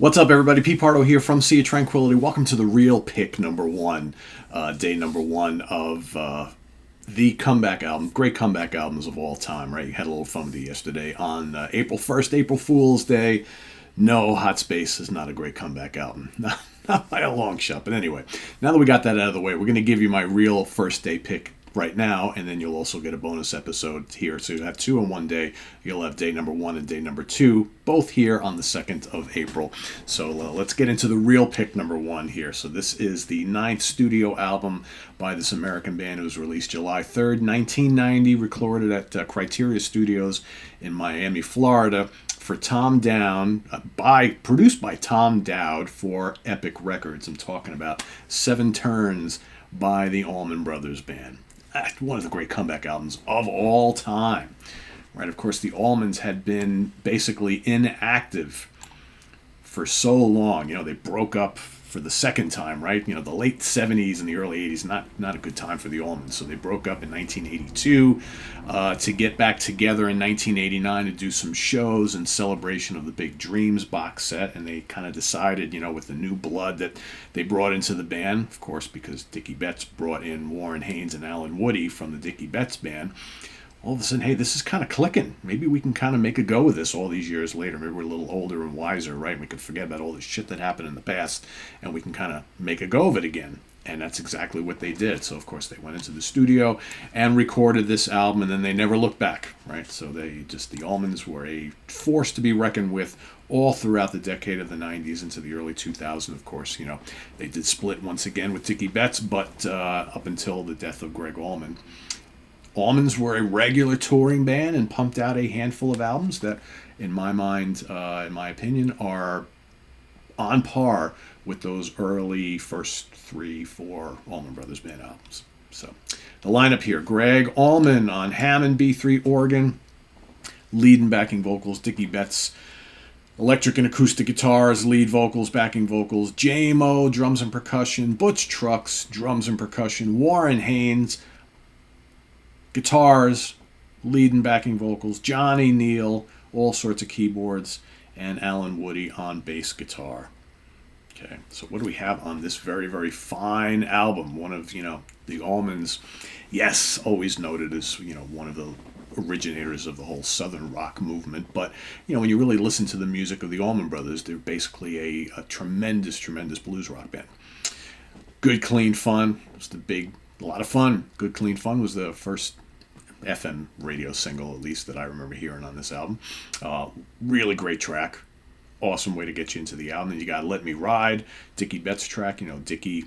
What's up, everybody? Pete Pardo here from Sea of Tranquility. Welcome to the real pick number one, day number one of the comeback album. Great comeback albums of all time, right? You had a little fun with it yesterday on April 1st, April Fool's Day. No, Hot Space is not a great comeback album. Not by a long shot. But anyway, now that we got that out of the way, we're going to give you my real first day pick right now, and then you'll also get a bonus episode here. So you'll have two in one day. You'll have day number one and day number two, both here on the 2nd of April. So let's get into the real pick number one here. So this is the 9th studio album by this American band. It was released July 3rd, 1990, recorded at Criteria Studios in Miami, Florida, for Tom Dowd, produced by Tom Dowd for Epic Records. I'm talking about Seven Turns by the Allman Brothers Band. One of the great comeback albums of all time, right? Of course, the Allmans had been basically inactive for so long. You know, they broke up for the second time, right? You know, the late 70s and the early 80s, not a good time for the Allmans. So they broke up in 1982 to get back together in 1989 to do some shows in celebration of the Big Dreams box set. And they kind of decided, you know, with the new blood that they brought into the band, of course, because Dickie Betts brought in Warren Haynes and Alan Woody from the Dickie Betts band. All of a sudden, hey, this is kind of clicking. Maybe we can kind of make a go of this all these years later. Maybe we're a little older and wiser, right? We can forget about all this shit that happened in the past, and we can kind of make a go of it again. And that's exactly what they did. So, of course, they went into the studio and recorded this album, and then they never looked back, right? So the Allmans were a force to be reckoned with all throughout the decade of the 90s into the early 2000s. Of course, you know, they did split once again with Dickie Betts, but up until the death of Greg Allman. Allmans were a regular touring band and pumped out a handful of albums that, in my mind, in my opinion, are on par with those early first 3-4 Allman Brothers Band albums. So the lineup here: Greg Allman on Hammond B3 organ, lead and backing vocals; Dickie Betts, electric and acoustic guitars, lead vocals, backing vocals; J-Mo, drums and percussion; Butch Trucks, drums and percussion; Warren Haynes, guitars, lead and backing vocals; Johnny Neal, all sorts of keyboards; and Alan Woody on bass guitar. Okay, so what do we have on this very, very fine album? One of, you know, the Allmans, yes, always noted as, you know, one of the originators of the whole Southern rock movement. But, you know, when you really listen to the music of the Allman Brothers, they're basically a tremendous, tremendous blues rock band. Good, Clean Fun was a lot of fun. Good, Clean Fun was the first FM radio single, at least, that I remember hearing on this album. Really great track. Awesome way to get you into the album. And you got Let Me Ride, Dickie Betts track. You know, Dickie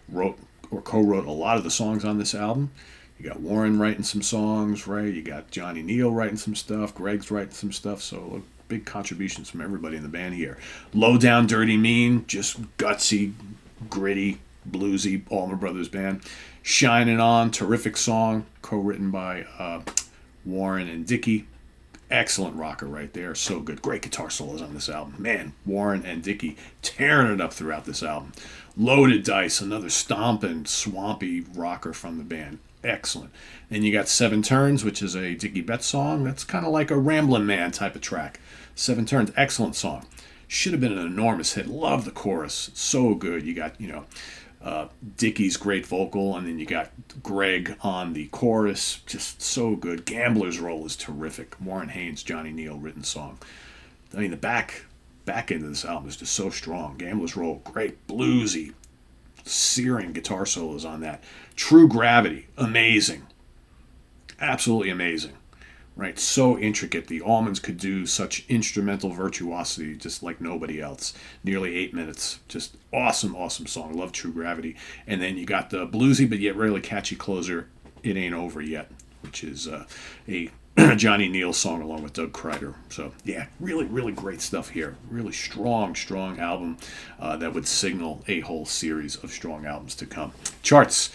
wrote or co-wrote a lot of the songs on this album. You got Warren writing some songs, right? You got Johnny Neal writing some stuff. Greg's writing some stuff. So big contributions from everybody in the band here. Low Down, Dirty Mean, just gutsy, gritty, bluesy Allman Brothers Band. Shining On, terrific song, co-written by Warren and Dickie. Excellent rocker right there. So good. Great guitar solos on this album. Man, Warren and Dickie tearing it up throughout this album. Loaded Dice, another stomping, swampy rocker from the band. Excellent. Then you got Seven Turns, which is a Dickie Betts song. That's kind of like a Ramblin' Man type of track. Seven Turns, excellent song. Should have been an enormous hit. Love the chorus. So good. You got, you know, Dickie's great vocal, and then you got Greg on the chorus, just so good. Gambler's Roll is terrific. Warren Haynes, Johnny Neal written song. I mean, the back end of this album is just so strong. Gambler's Roll, great, bluesy, searing guitar solos on that. True Gravity, amazing, absolutely amazing. Right, so intricate. The Allmans could do such instrumental virtuosity just like nobody else. Nearly 8 minutes. Just awesome, awesome song. Love True Gravity. And then you got the bluesy but yet really catchy closer, It Ain't Over Yet, which is a Johnny Neal song along with Doug Kreider. So, yeah, really, really great stuff here. Really strong, strong album that would signal a whole series of strong albums to come. Charts.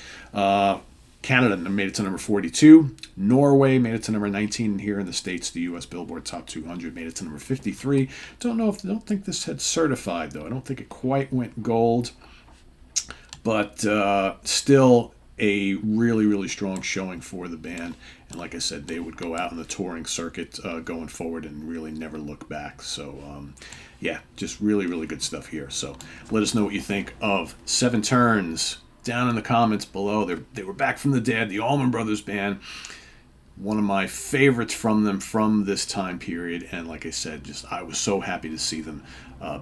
Canada made it to number 42. Norway made it to number 19 here in the States. The U.S. Billboard Top 200 made it to number 53. Don't think this had certified, though. I don't think it quite went gold. But still a really, really strong showing for the band. And like I said, they would go out on the touring circuit going forward and really never look back. So, yeah, just really, really good stuff here. So let us know what you think of Seven Turns down in the comments below. They were back from the dead, the Allman Brothers Band. One of my favorites from them from this time period. And like I said, I was so happy to see them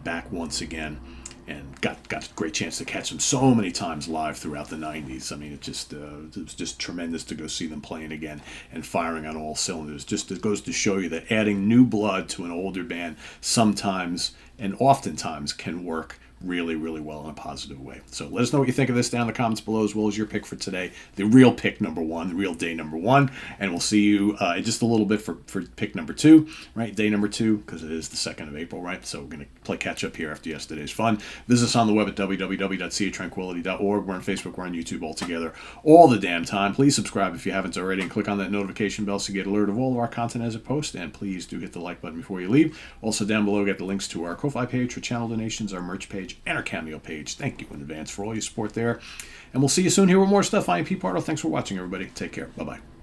back once again. And got a great chance to catch them so many times live throughout the 90s. I mean, it was just tremendous to go see them playing again and firing on all cylinders. Just it goes to show you that adding new blood to an older band sometimes and oftentimes can work really, really well in a positive way. So let us know what you think of this down in the comments below, as well as your pick for today, the real pick number one, the real day number one. And we'll see you in just a little bit for pick number two, right? Day number two, because it is the 2nd of April, right? So we're going to play catch up here after yesterday's fun. Visit us on the web at www.seatranquility.org. We're on Facebook, we're on YouTube all together all the damn time. Please subscribe if you haven't already and click on that notification bell so you get alert of all of our content as it posts. And please do hit the like button before you leave. Also down below, get the links to our Ko-Fi page for channel donations, our merch page, and our Cameo page. Thank you in advance for all your support there. And we'll see you soon here with more stuff. I am Pete Pardo. Thanks for watching, everybody. Take care. Bye-bye.